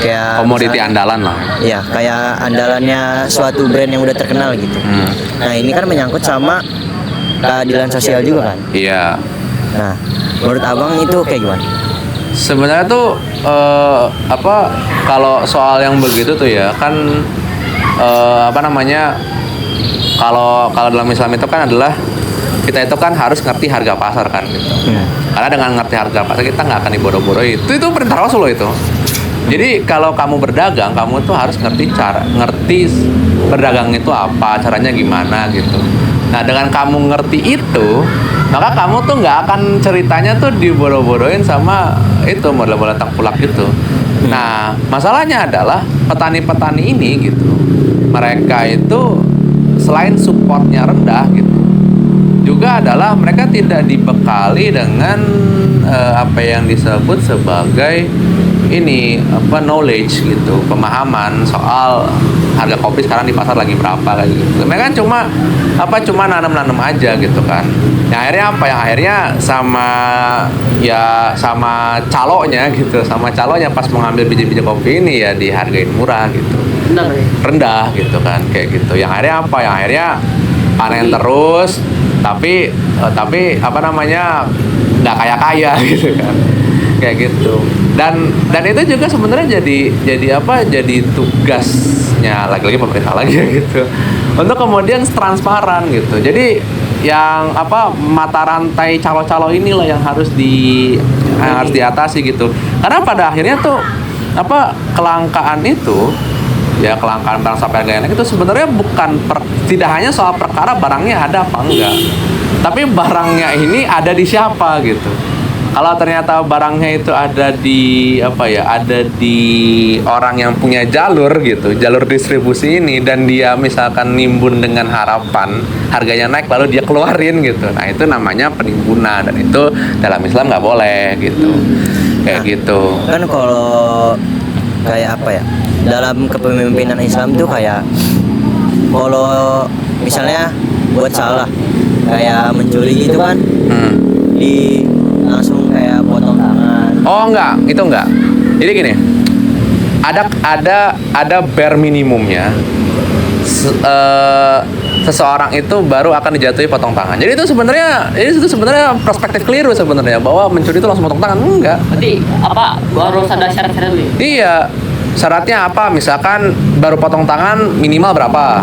Kayak Komoditi andalan lah. Ya, kayak andalannya suatu brand yang udah terkenal gitu. Nah, ini kan menyangkut sama keadilan sosial juga kan? Iya. Nah, menurut abang itu kayak gimana? Sebenarnya tuh kalau soal yang begitu tuh ya kan kalau dalam Islam itu kan adalah kita itu kan harus ngerti harga pasar kan gitu. Karena dengan ngerti harga pasar kita nggak akan dibodoh-bodohi. Itu perintah Rasul loh itu. Jadi kalau kamu berdagang, kamu tuh harus ngerti berdagang itu apa, caranya gimana gitu. Nah, dengan kamu ngerti itu, maka kamu tuh nggak akan ceritanya tuh dibodoh-bodohin sama itu model-model tengkulak gitu. Nah, masalahnya adalah petani-petani ini gitu, mereka itu selain supportnya rendah gitu, juga adalah mereka tidak dibekali dengan apa yang disebut sebagai knowledge gitu, pemahaman soal harga kopi sekarang di pasar lagi berapa kayak gitu. Mereka kan cuma nanam aja gitu kan. Yang akhirnya apa? Yang akhirnya sama calonya gitu, sama calonya pas mengambil biji-biji kopi ini ya dihargain murah gitu. Rendah gitu kan, kayak gitu. Yang akhirnya apa? Yang akhirnya panen terus tapi nggak kaya gitu kan. Kayak gitu. Dan itu juga sebenarnya jadi tugasnya lagi-lagi pemerintah lagi gitu, untuk kemudian transparan gitu. Jadi yang mata rantai calo-calo inilah yang harus diatasi gitu. Karena pada akhirnya tuh kelangkaan itu ya, kelangkaan barang sampai harga naik itu sebenarnya tidak hanya soal perkara barangnya ada apa enggak, tapi barangnya ini ada di siapa gitu. Kalau ternyata barangnya itu ada di orang yang punya jalur gitu, jalur distribusi ini, dan dia misalkan nimbun dengan harapan harganya naik lalu dia keluarin gitu. Nah, itu namanya penimbunan, dan itu dalam Islam nggak boleh gitu. Kayak gitu. Kan kalau kayak dalam kepemimpinan Islam tuh kayak kalau misalnya buat salah kayak mencuri gitu kan, di langsung kayak potong tangan. Oh enggak, itu enggak. Jadi gini, ada bare minimumnya. Seseorang itu baru akan dijatuhi potong tangan. Jadi itu sebenarnya perspektif keliru sebenarnya, bahwa mencuri itu langsung potong tangan. Enggak. Berarti apa harus ada syarat-syarat dulu? Iya. Syaratnya apa? Misalkan baru potong tangan minimal berapa?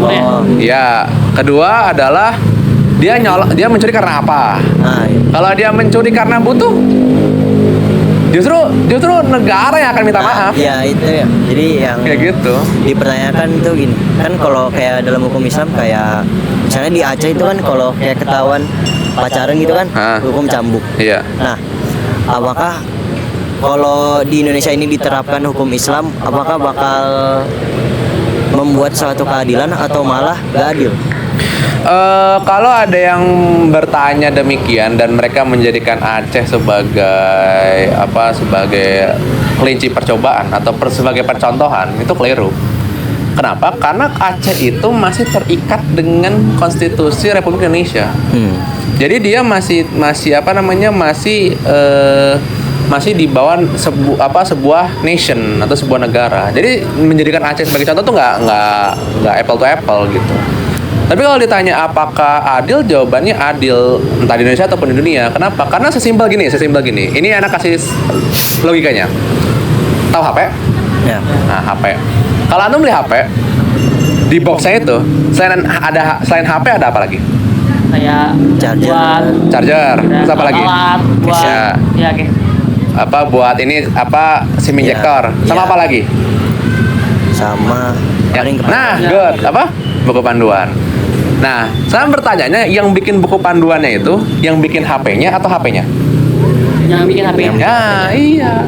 Oh, Iya. Kedua adalah dia mencuri karena apa? nah, iya. Kalau dia mencuri karena butuh, justru negara yang akan minta maaf. Ya itu ya. Jadi yang Kayak gitu. dipertanyakan tuh gini, kan kalau kayak dalam hukum Islam kayak misalnya di Aceh itu kan kalau kayak ketahuan pacaran gitu kan, hukum cambuk. Iya. Nah, apakah kalau di Indonesia ini diterapkan hukum Islam, apakah bakal membuat suatu keadilan atau malah gak adil? Kalau ada yang bertanya demikian dan mereka menjadikan Aceh sebagai kelinci percobaan atau sebagai percontohan, itu keliru. Kenapa? Karena Aceh itu masih terikat dengan konstitusi Republik Indonesia. Jadi dia masih di bawah sebuah nation atau sebuah negara. Jadi menjadikan Aceh sebagai contoh tuh nggak apple to apple gitu. Tapi kalau ditanya apakah adil, jawabannya adil, entah di Indonesia ataupun di dunia. Kenapa? Karena sesimpel gini. Ini anak kasih logikanya. Tahu HP? Ya. Nah, HP. Kalau Anda beli HP, di boxnya itu selain HP ada apa lagi? Kayak Charger. buat Charger. Terus apa lagi? alat buat Ya. oke. Buat ini SIM injektor. Sama Ya. apa lagi? Sama paling Nah, Ya. good. Buku panduan. Nah, saya bertanya, yang bikin buku panduannya itu, yang bikin HP-nya atau HP-nya? Jangan bikin HP. Ya, iya.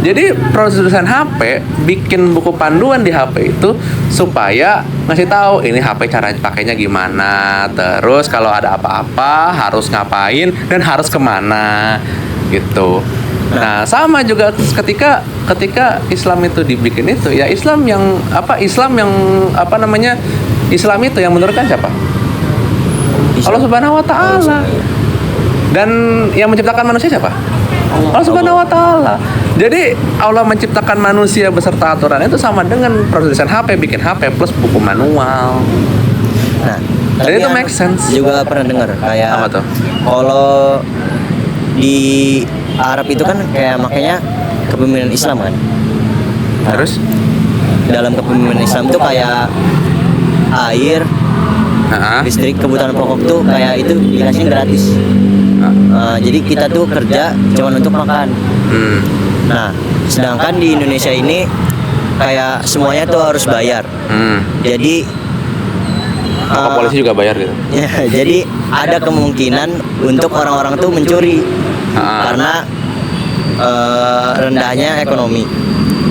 Jadi produsen HP bikin buku panduan di HP itu supaya ngasih tahu ini HP cara pakainya gimana, terus kalau ada apa-apa harus ngapain dan harus kemana gitu. Nah, sama juga ketika Islam itu dibikin itu, ya Islam yang Islam itu yang menurunkan siapa? Allah Subhanahu wa taala. Dan yang menciptakan manusia siapa? Allah Subhanahu wa taala. Jadi Allah menciptakan manusia beserta aturan itu sama dengan produsen HP bikin HP plus buku manual. Nah, Jadi tapi itu yang make sense. Juga pernah dengar kayak Apa tuh? kalau di Arab itu kan kayak makanya kepemimpinan Islam kan. Terus? Dalam kepemimpinan Islam itu kayak air, listrik, kebutuhan pokok tuh kayak itu dikasih gratis. Jadi kita tuh kerja cuma untuk makan. Nah, sedangkan di Indonesia ini kayak semuanya tuh harus bayar. Jadi Maka polisi juga bayar gitu. ya, jadi ada kemungkinan untuk orang-orang tuh mencuri karena rendahnya ekonomi.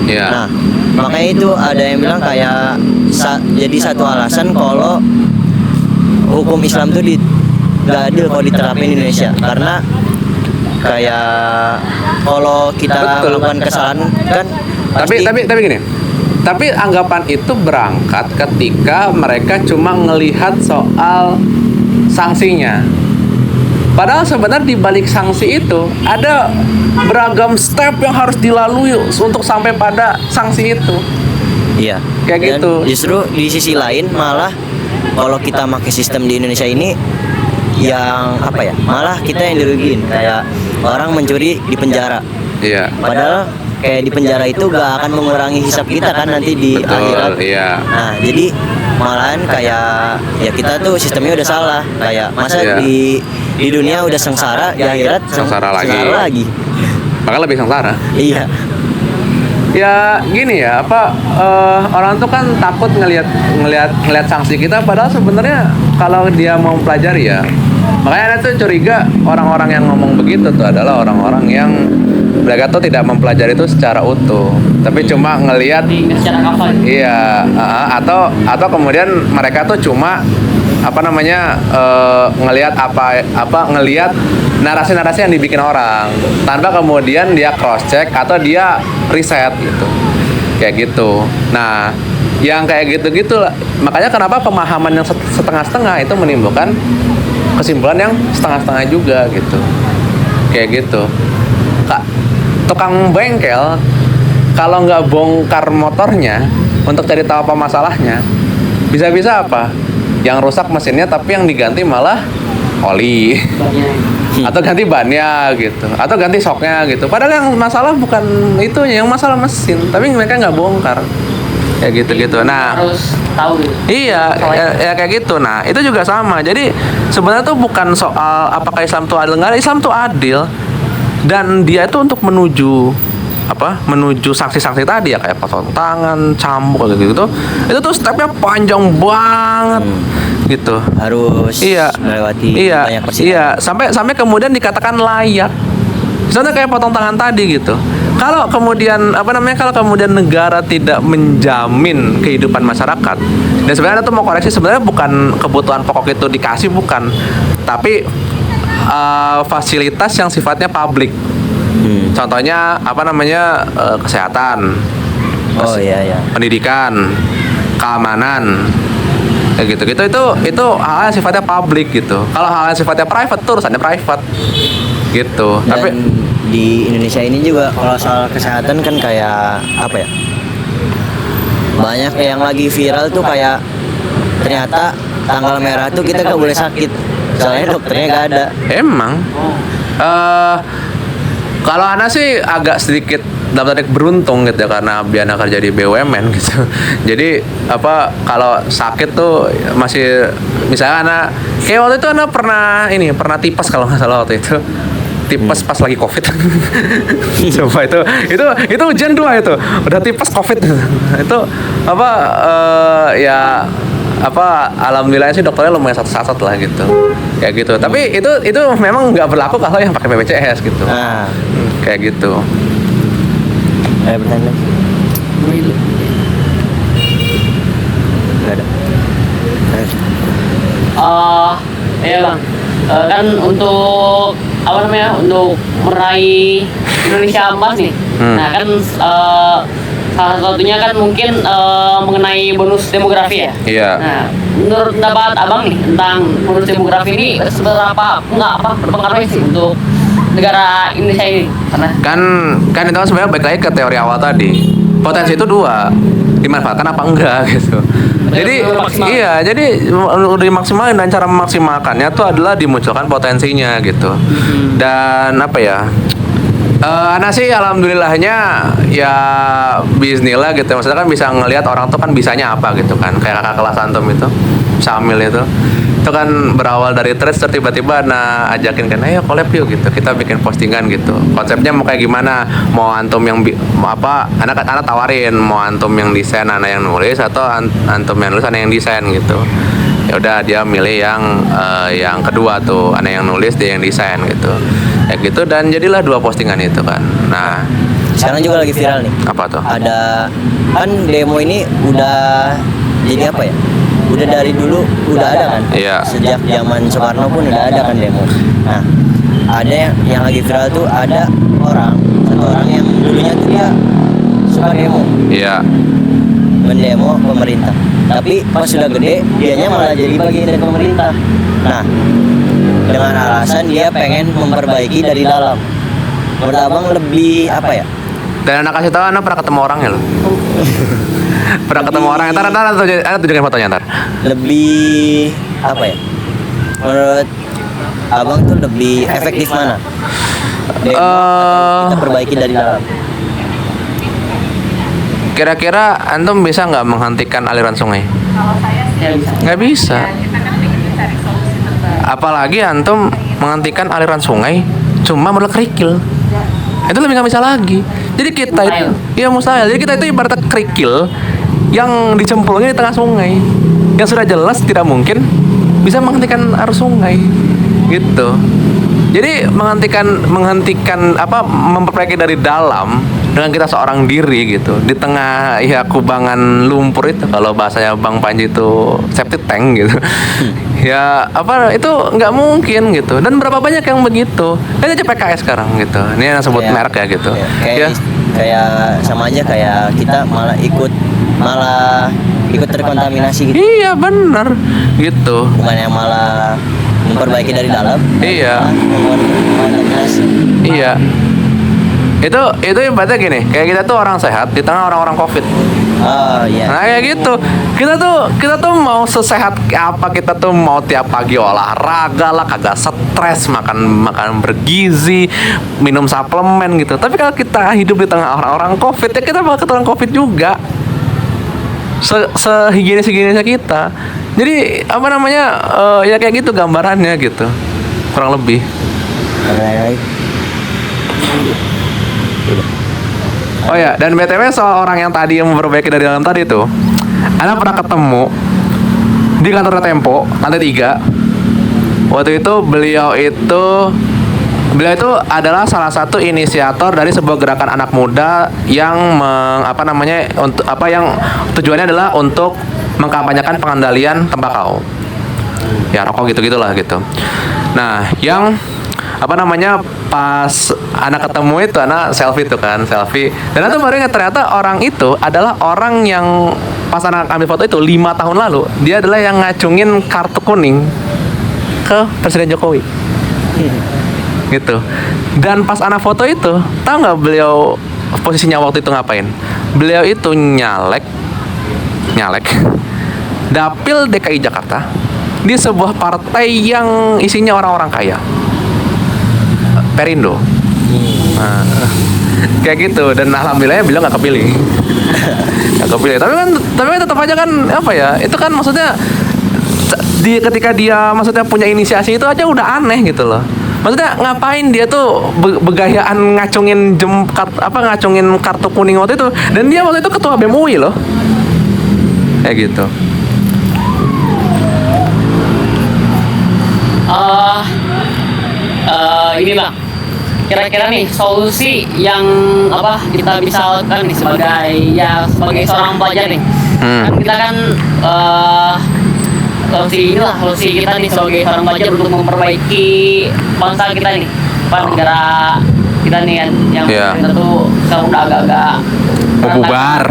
Iya. Nah, makanya itu ada yang bilang kayak jadi satu alasan kalau hukum Islam tuh nggak adil kalau diterapin di Indonesia, karena kayak kalau kita Betul. melakukan kesalahan kan Tapi gini. Tapi anggapan itu berangkat ketika mereka cuma ngelihat soal sanksinya. Padahal sebenarnya di balik sanksi itu ada beragam step yang harus dilalui untuk sampai pada sanksi itu. iya. Kayak Dan gitu. Justru di sisi lain malah kalau kita pakai sistem di Indonesia ini yang apa ya? Malah kita yang dirugiin, kayak orang mencuri di penjara. Iya. Padahal kayak di penjara itu gak akan mengurangi hisap kita kan nanti di akhirat. Iya. Nah, jadi malahan kayak ya kita tuh sistemnya udah salah. Kayak masa Iya. di dunia udah sengsara, di akhirat Sengsara lagi. Bahkan lebih sengsara. Iya. Ya gini ya, orang tuh kan takut ngelihat sanksi kita, padahal sebenarnya kalau dia mau pelajari ya. Makanya ada tuh curiga orang-orang yang ngomong begitu tuh adalah orang-orang yang mereka tuh tidak mempelajari itu secara utuh, tapi cuma ngelihat Secara kafal. iya, atau kemudian mereka tuh cuma ngelihat narasi-narasi yang dibikin orang tanpa kemudian dia cross check atau dia riset gitu, kayak gitu. Nah, yang kayak gitu-gitu lah. Makanya kenapa pemahaman yang setengah-setengah itu menimbulkan kesimpulan yang setengah-setengah juga gitu. Kayak gitu. Kak, tukang bengkel kalau nggak bongkar motornya untuk cari tahu apa masalahnya, bisa-bisa apa? Yang rusak mesinnya tapi yang diganti malah oli atau ganti bannya gitu, atau ganti shocknya gitu. Padahal yang masalah bukan itunya, yang masalah mesin, tapi mereka nggak bongkar. Kayak gitu-gitu. Nah, harus tahu gitu. iya, ya kayak gitu. Nah, itu juga sama. Jadi sebenarnya tuh bukan soal apakah Islam tuh adil nggak. Islam tuh adil, dan dia itu untuk menuju menuju sanksi-sanksi tadi ya, kayak potong tangan, cambuk kayak gitu. Itu tuh stepnya panjang banget gitu. Harus melewati banyak persidangan. Iya, sampai kemudian dikatakan layak. Misalnya kayak potong tangan tadi gitu. Kalau kemudian kalau kemudian negara tidak menjamin kehidupan masyarakat, dan sebenarnya itu mau koreksi, sebenarnya bukan kebutuhan pokok itu dikasih, bukan, tapi fasilitas yang sifatnya publik. Contohnya kesehatan, pendidikan, keamanan, kayak gitu. Itu hal yang sifatnya publik gitu. Kalau hal yang sifatnya private tuh urusannya private gitu. Dan Tapi di Indonesia ini juga kalau soal kesehatan kan kayak banyak yang lagi viral tuh, kayak ternyata tanggal merah tuh kita nggak boleh sakit, soalnya dokternya nggak ada. emang kalau Ana sih agak sedikit dalam tanda beruntung gitu ya, karena Biana kerja di BUMN gitu. Jadi kalau sakit tuh masih, misalnya Ana kayak waktu itu Ana pernah tipes kalau nggak salah waktu itu. Tipes pas lagi COVID. Coba itu ujian 2 itu. Udah tipes COVID. Itu alhamdulillah sih dokternya lumayan satu-satu lah gitu. Kayak gitu. Tapi itu memang nggak berlaku kalau yang pakai BPJS gitu. Kayak gitu. Ada pertanyaan? Nggak ada. Iya bang, kan untuk untuk meraih Indonesia emas nih. Nah kan salah satunya kan mungkin mengenai bonus demografi ya. Iya. Nah, menurut pendapat abang nih tentang bonus demografi ini seberapa berpengaruh sih untuk negara Indonesia ini? Karena kan itu sebenarnya balik lagi ke teori awal tadi. Potensi itu 2, dimanfaatkan apa enggak gitu. Jadi udah dimaksimalin, dan cara memaksimalkannya tuh adalah dimunculkan potensinya gitu. Dan Ana sih alhamdulillahnya ya bismillah gitu. Maksudnya kan bisa ngelihat orang tuh kan bisanya apa gitu kan. Kayak kakak kelas antum itu, Syamil itu kan berawal dari threads, tiba-tiba Ana ajakin kan, ayo collab yuk gitu, kita bikin postingan gitu. Konsepnya mau kayak gimana? Mau antum yang Ana tawarin, mau antum yang desain, Ana yang nulis, atau antum yang nulis, Ana yang desain gitu. Ya udah, dia milih yang kedua tuh, Ana yang nulis, dia yang desain gitu. Kayak gitu, dan jadilah 2 postingan itu kan. Nah, sekarang juga lagi viral nih. apa tuh? Ada kan demo ini udah jadi udah dari dulu udah ada kan. Iya. Sejak zaman Soekarno pun udah ada kan demo. Nah, ada yang lagi viral tuh, ada satu orang yang dulunya tuh dia suka demo, Iya. mendemo pemerintah, tapi pas sudah gede dianya malah jadi bagian dari pemerintah. Nah, dengan alasan dia pengen memperbaiki dari dalam. Menurut abang lebih Dan Ana kasih tahu, Ana pernah ketemu orangnya loh. Pernah ketemu orangnya. Ntar tunjukin fotonya ntar. Lebih menurut abang tuh lebih efektif mana? Demo atau kita perbaiki dari dalam? Kira-kira antum bisa nggak menghentikan aliran sungai? ya bisa. Nggak bisa. Apalagi antum menghentikan aliran sungai cuma modal kerikil. Itu lebih nggak bisa lagi. Jadi kita itu, mustahil. Jadi kita itu ibarat kerikil yang dicemplungin di tengah sungai, yang sudah jelas tidak mungkin bisa menghentikan arus sungai, gitu. Jadi menghentikan memperbaiki dari dalam dengan kita seorang diri gitu, di tengah kubangan lumpur itu, kalau bahasanya Bang Panji itu septic tank gitu. Itu nggak mungkin gitu. Dan berapa banyak yang begitu? Kan aja PKS sekarang gitu. Ini yang sebut merek ya gitu. kayak sama aja kayak kita malah ikut terkontaminasi gitu. Iya bener gitu. Bukan yang malah memperbaiki dari dalam. Iya. Kontaminasi. Iya. Itu ibaratnya gini, kayak kita tuh orang sehat di tengah orang-orang Covid. Oh iya. Nah kayak gitu. Kita tuh mau sesehat apa, kita tuh mau tiap pagi olahraga lah, kagak stres, makan bergizi, minum suplemen gitu. Tapi kalau kita hidup di tengah orang-orang Covid, ya kita bakal ketularan Covid juga. Sehigienis-higienisnya kita. Jadi apa namanya, ya kayak gitu gambarannya gitu, kurang lebih. Oh ya, dan BTW soal orang yang tadi yang memperbaiki dari dalam tadi tuh, Ana pernah ketemu di kantor Tempo, lantai 3. Waktu itu beliau itu adalah salah satu inisiator dari sebuah gerakan anak muda yang yang tujuannya adalah untuk mengkampanyekan pengendalian tembakau. Ya, rokok gitu-gitulah gitu. Nah, yang pas anak ketemu itu, anak selfie dan itu baru ingat ternyata orang itu adalah orang yang pas anak ambil foto itu 5 tahun lalu dia adalah yang ngacungin kartu kuning ke Presiden Jokowi gitu. Dan pas anak foto itu, tahu nggak beliau posisinya waktu itu ngapain? Beliau itu nyalek dapil DKI Jakarta di sebuah partai yang isinya orang-orang kaya, Perindo. Nah, kayak gitu. Dan alhamdulillah beliau nggak kepilih. Tapi kan tetap aja kan apa ya? Itu kan maksudnya ketika dia maksudnya punya inisiasi itu aja udah aneh gitu loh. Maksudnya ngapain dia tuh begayaan ngacungin ngacungin kartu kuning waktu itu, dan dia waktu itu ketua BEM UI loh. Kayak gitu. Ini bang, kira-kira nih solusi yang kita bisa lakukan nih sebagai seorang pelajar nih. Kan kita kan solusi kita nih sebagai seorang pelajar untuk memperbaiki bangsa kita nih, negara kita nih kan, yang kita tuh sekarang udah agak-agak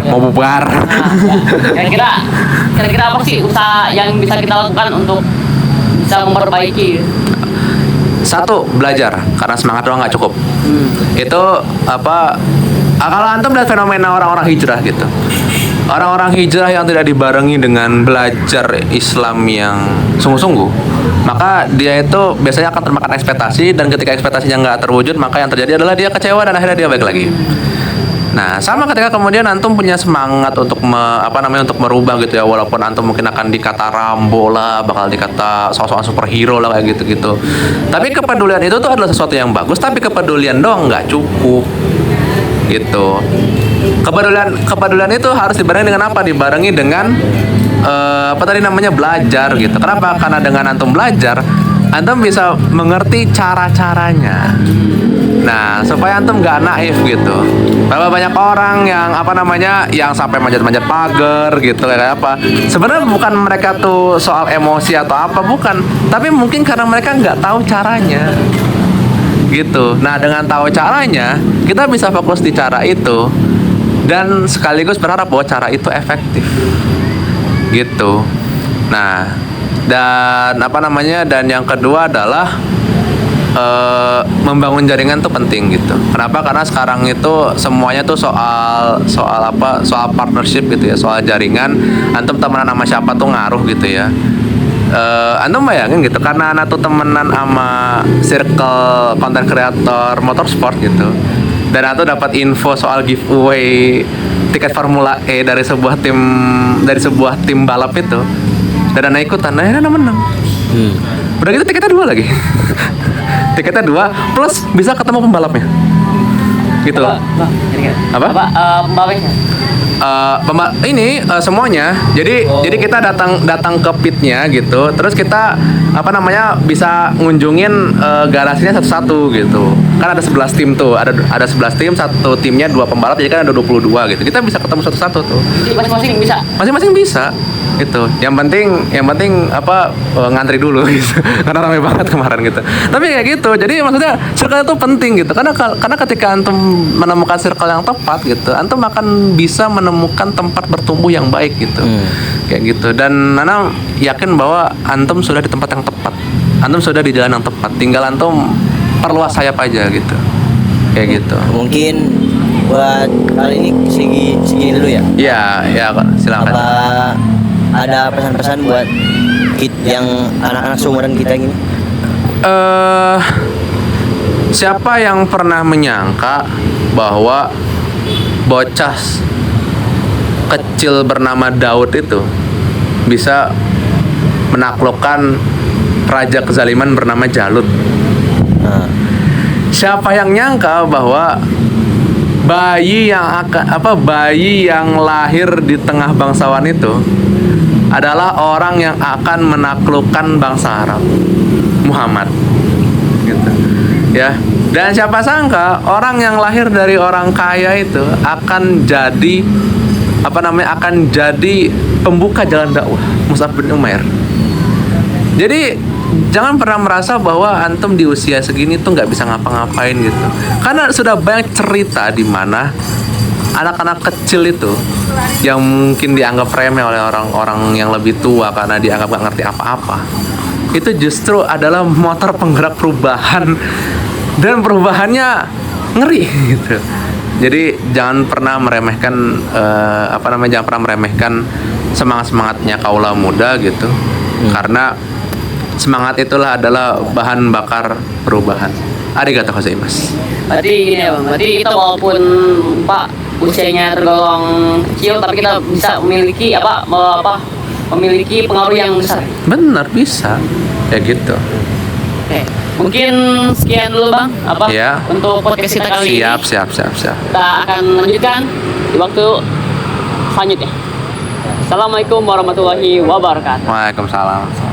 mau bubar. Nah, ya. Kira-kira apa sih usaha yang bisa kita lakukan untuk bisa memperbaiki? Satu, belajar, karena semangat doang nggak cukup. Itu kalau antum lihat fenomena orang-orang hijrah gitu, orang-orang hijrah yang tidak dibarengi dengan belajar Islam yang sungguh-sungguh, maka dia itu biasanya akan termakan ekspektasi, dan ketika ekspektasinya nggak terwujud, maka yang terjadi adalah dia kecewa dan akhirnya dia balik lagi. Nah, sama ketika kemudian antum punya semangat untuk untuk merubah gitu ya, walaupun antum mungkin akan dikata Rambo lah, bakal dikata sosok superhero lah kayak gitu-gitu. Tapi kepedulian itu tuh adalah sesuatu yang bagus, tapi kepedulian doang nggak cukup. Gitu. Kepedulian itu harus dibarengi dengan apa? Dibarengi dengan belajar gitu. Kenapa? Karena dengan antum belajar, antum bisa mengerti cara-caranya. Nah, supaya antum nggak naif gitu. Berapa banyak orang yang yang sampai manjat-manjat pagar gitu kayak apa. Sebenarnya bukan mereka tuh soal emosi atau apa, bukan. Tapi mungkin karena mereka nggak tahu caranya. Gitu. Nah, dengan tahu caranya, kita bisa fokus di cara itu dan sekaligus berharap bahwa cara itu efektif. Gitu. Nah, dan dan yang kedua adalah membangun jaringan tuh penting gitu. Kenapa? Karena sekarang itu semuanya tuh soal partnership gitu ya, soal jaringan. Antum temenan sama siapa tuh ngaruh gitu ya. Antum bayangin gitu, karena anak tuh temenan sama circle content creator motorsport gitu, dan antum dapat info soal giveaway tiket Formula E dari sebuah tim balap itu, dan anak ikutan, akhirnya menang. Udah gitu tiketnya 2 lagi. Tiketnya 2 plus bisa ketemu pembalapnya. Gitu. Pembalapnya? Semuanya. Jadi kita datang ke pitnya gitu. Terus kita bisa ngunjungin garasinya satu-satu gitu. Kan ada 11 tim tuh. Ada 11 tim, satu timnya 2 pembalap, jadi kan ada 22 gitu. Kita bisa ketemu satu-satu tuh. Jadi masing-masing bisa? Masing-masing bisa. Gitu. Yang penting apa ngantri dulu gitu. Karena ramai banget kemarin gitu. Tapi kayak gitu. Jadi maksudnya circle itu penting gitu. Karena ketika antum menemukan circle yang tepat gitu, antum akan bisa menemukan tempat bertumbuh yang baik gitu. Kayak gitu. Dan Nana yakin bahwa antum sudah di tempat yang tepat. Antum sudah di jalan yang tepat. Tinggal antum perluas sayap aja gitu. Kayak gitu. Mungkin buat kali ini segini dulu ya. Ya silakan. Apa ada pesan-pesan buat yang anak-anak seumuran kita gini? Siapa yang pernah menyangka bahwa bocah kecil bernama Daud itu bisa menaklukkan raja kezaliman bernama Jalut? Siapa yang nyangka bahwa bayi yang lahir di tengah bangsawan itu adalah orang yang akan menaklukkan bangsa Arab, Muhammad gitu ya. Dan siapa sangka orang yang lahir dari orang kaya itu akan jadi akan jadi pembuka jalan dakwah, Mus'ab bin Umair. Jadi jangan pernah merasa bahwa antum di usia segini tuh nggak bisa ngapa-ngapain gitu, karena sudah banyak cerita di mana anak-anak kecil itu yang mungkin dianggap remeh oleh orang-orang yang lebih tua karena dianggap gak ngerti apa-apa, itu justru adalah motor penggerak perubahan, dan perubahannya ngeri gitu. Jadi jangan pernah meremehkan jangan pernah meremehkan semangatnya kaula muda gitu, karena semangat itulah adalah bahan bakar perubahan. Arigatou gozaimasu. Berarti gini ya Bang, berarti kita walaupun Pak usianya tergolong kecil tapi kita bisa memiliki memiliki pengaruh yang besar. Benar, bisa. Ya gitu. Oke. Mungkin sekian dulu Bang Ya. untuk podcast kita kali ini. Siap. Kita akan lanjutkan di waktu selanjutnya. Assalamualaikum warahmatullahi wabarakatuh. Waalaikumsalam.